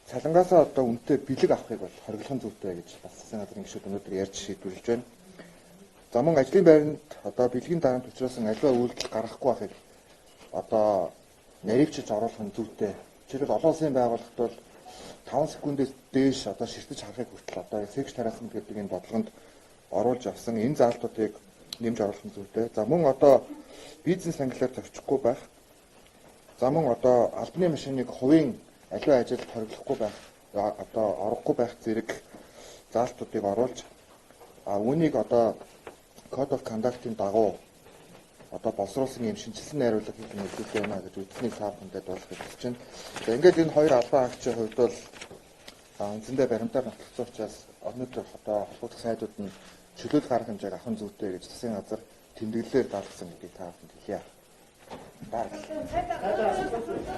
цалингаасаа одоо үнэтэй бэлэг авахыг бол хориглохын зүйтэй гэж бас засгийн газрын гишүүд өнөөдөр ярьж шийдвэрлэж байна. За мөн ажлын байранд одоо бэлгийн дарамт учруулсан аливаа үйлдэл гаргахгүй байхыг одоо наривчилж оруулах нь зүйтэй. Жишээлбэл олон улсын байгууллагт бол 5 секундээс дээш одоо ширтэж харахыг хүртэл одоо секс харассмент гэдэг энэ бодлогонд оруулж авсан энэ заалтуудыг нэмж оруулах нь зүйтэй. За мөн одоо бизнес ангиллаар зөрчихгүй байх. За мөн одоо албаны машиныг хувийн аливаа ажилд хориглохгүй байх, одоо орохгүй байх зэрэг заалтуудыг оруулж үүнийг одоо Code of Conduct-ийн дагуу одоо боловсруулсан юм шинжилсэн найруулга хийх нь нөлөөтэй байна гэж үндсний цаавхандад болох гэж байна. За ингээд энэ хоёр албан хаагчийн хувьд бол үндсэндээ баримтаар нотолсон учраас өнөөдөр одоо холбогдох сайдууд нь чөлөөлөх арга хэмжээг авах нь зүйтэй гэж засгийн газар тэмдэглэлээр даалгасан гэдгийг та бүхэнд хэлье.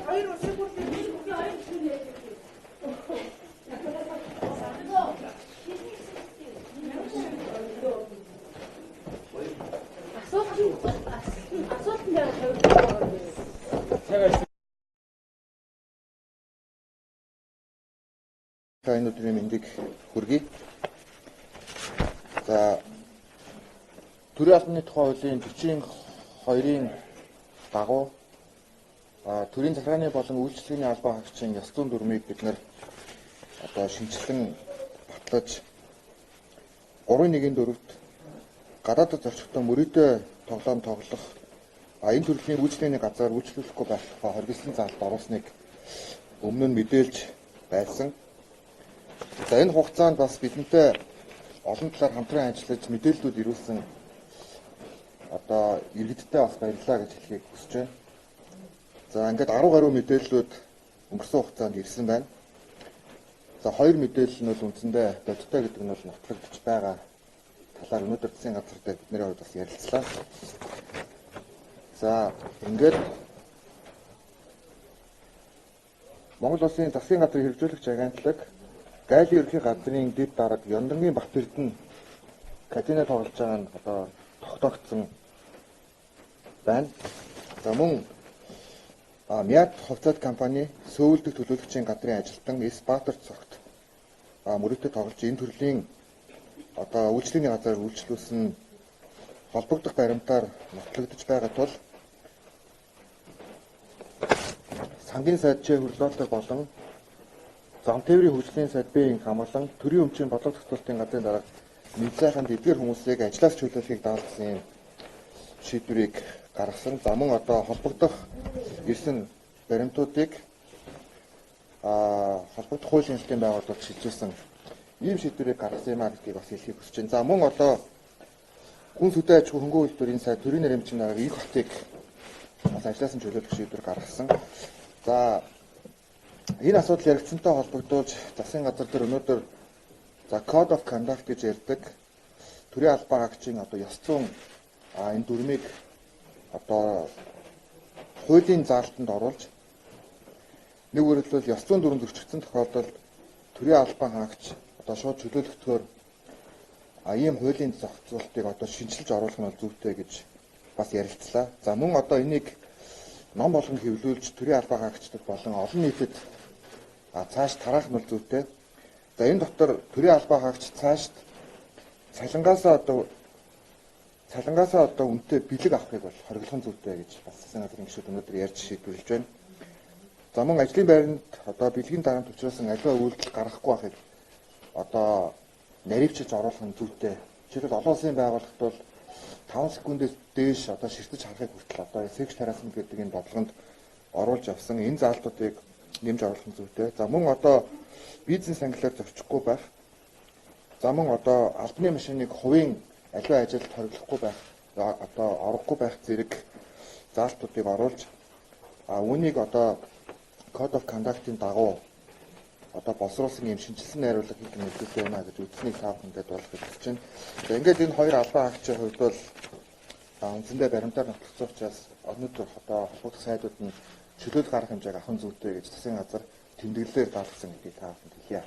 Хоёр улсын хурлын нийгмийн хоёр зүйл ярьж энэ өдрийн мэндийг хүргэе. За төрийн албаны тухай хуулийн 42-ийн дагуу төрийн захиргааны болон үйлчлэгээний албан хаагчийн ёс зүйн дүрмийг бид нэр одоо шинжилэн батлаж 3.1-4-т гадаадд зорчигтой мөрөөдөө тоглоом тоглох энэ төрлийн үйлчлэгээний газар үйлчлүүлэхгүй байх хоригдсан заалт оруулсныг өмнө нь мэдээлж байсан. За энэ хугацаанд бас бидэнтэй олон талаар хамтран ажиллаж мэдээллүүд ирүүлсэн одоо иргэдтэй бас баярлалаа гэж хэлхийг хүсэж байна. За ингээд 10 гаруй мэдээллүүд өнгөрсөн хугацаанд ирсэн байна. За хоёр мэдээлэл нь бол үндсэндээ бодиттой гэдэг нь бол нотлогдож байгаа талаар өнөөдөр засгийн газар дээр бидний хувьд бас ярилцлаа. За ингээд Монгол Улсын засгийн газрын хэрэгжүүлэгч агентлаг Гайлын ерөнхий газрын дэд дарга Ёндангийн Бат Эрдэнэ казино тоглож байгаа нь одоо тогтоогдсон байна. За мөн Мяд хувьцаат компани сөүлдэх төлөөлөгчийн газрын ажилтан С Баатар цогт мөрөөдөө тоглож энэ төрлийн одоо үйлчлэгээний газар үйлчлүүлсэн холбогдох баримтаар нотлогдож байгаа тул сангийн сайд Ч Хөрлөлтөй болон зам тээврийн хөгжлийн сайд Б хамглан төрийн өмчийн бодлого тогтоолтын газрын дарга нийтлэханд эдгээр хүмүүсийг ажлаас чөлөөлөхийг даалгасан юм шийдвэрийг гаргасан. За мөн одоо холбогдох ирсэн баримтуудыг холбогдох хуулийн хэлтийн байгууллагад шилжүүлсэн ийм шийдвэрийг гаргасан юм а гэдгийг бас хэлхийг хүсэж байна. За мөн одоо хүн сүдэ аж ахуй хөнгөн үйлдвэрийн сайд төрийн нэрмжийн дарга их хотыг бас ажлаас нь чөлөөлөх шийдвэр гаргасан. За энэ асуудал яригдсантай холбогдуулж засгийн газар дээр өнөөдөр за Code of Conduct гэж ярьдаг төрийн албан хаагчийн одоо ёс зүйн энэ дүрмийг одоо хуулийн заалтанд оруулж нэг үргэлжлэл ёс зүйн дүрм зөрчигдсөн тохиолдолд төрийн албан хаагч одоо шууд чөлөөлөгчөөр ийм хуулийн зохицуултыг одоо шинжилж оруулах нь бол зүйтэй гэж бас ярилцлаа. За мөн одоо энийг ном болгон хэвлүүлж төрийн албан хаагчдад болон олон нийтэд цааш тараах нь бол зүйтэй. За энэ дотор төрийн албан хаагч цаашд цалингаасаа одоо үнэтэй бэлэг авахыг бол хориглохын зүйтэй гэж бас засгийн газрын гишүүд өнөөдөр ярьж шийдвэрлэж байна. За мөн ажлын байранд одоо бэлгийн дарамт учруулсан аливаа үйлдэл гаргахгүй байхыг одоо наривчилж оруулах нь зүйтэй. Жишээлбэл олон улсын байгууллагт бол 5 секундээс дээш одоо ширтэж харахыг хүртэл одоо секс харассмент гэдэг энэ бодлогонд оруулж авсан энэ заалтуудыг нэмж оруулах нь зүйтэй. За мөн одоо бизнес ангиллаар зөрчихгүй байх. За мөн одоо албаны машиныг хувийн аливаа ажилд хориглохгүй байх, одоо орохгүй байх зэрэг заалтуудыг оруулж үүнийг одоо Code of Conduct-ийн дагуу одоо боловсруулсан юм шинжилсэн найруулга хийх нь нөлөөтэй байна гэж үндсний цаавхандад болох гэж байна. За ингээд энэ хоёр албан хаагчийн хувьд бол үндсэндээ баримтаар нотолсон учраас өнөөдөр одоо холбогдох сайдууд нь чөлөөлөх арга хэмжээг авах нь зүйтэй гэж засгийн газар тэмдэглэлээр даалгасан гэдгийг та бүхэнд хэлье.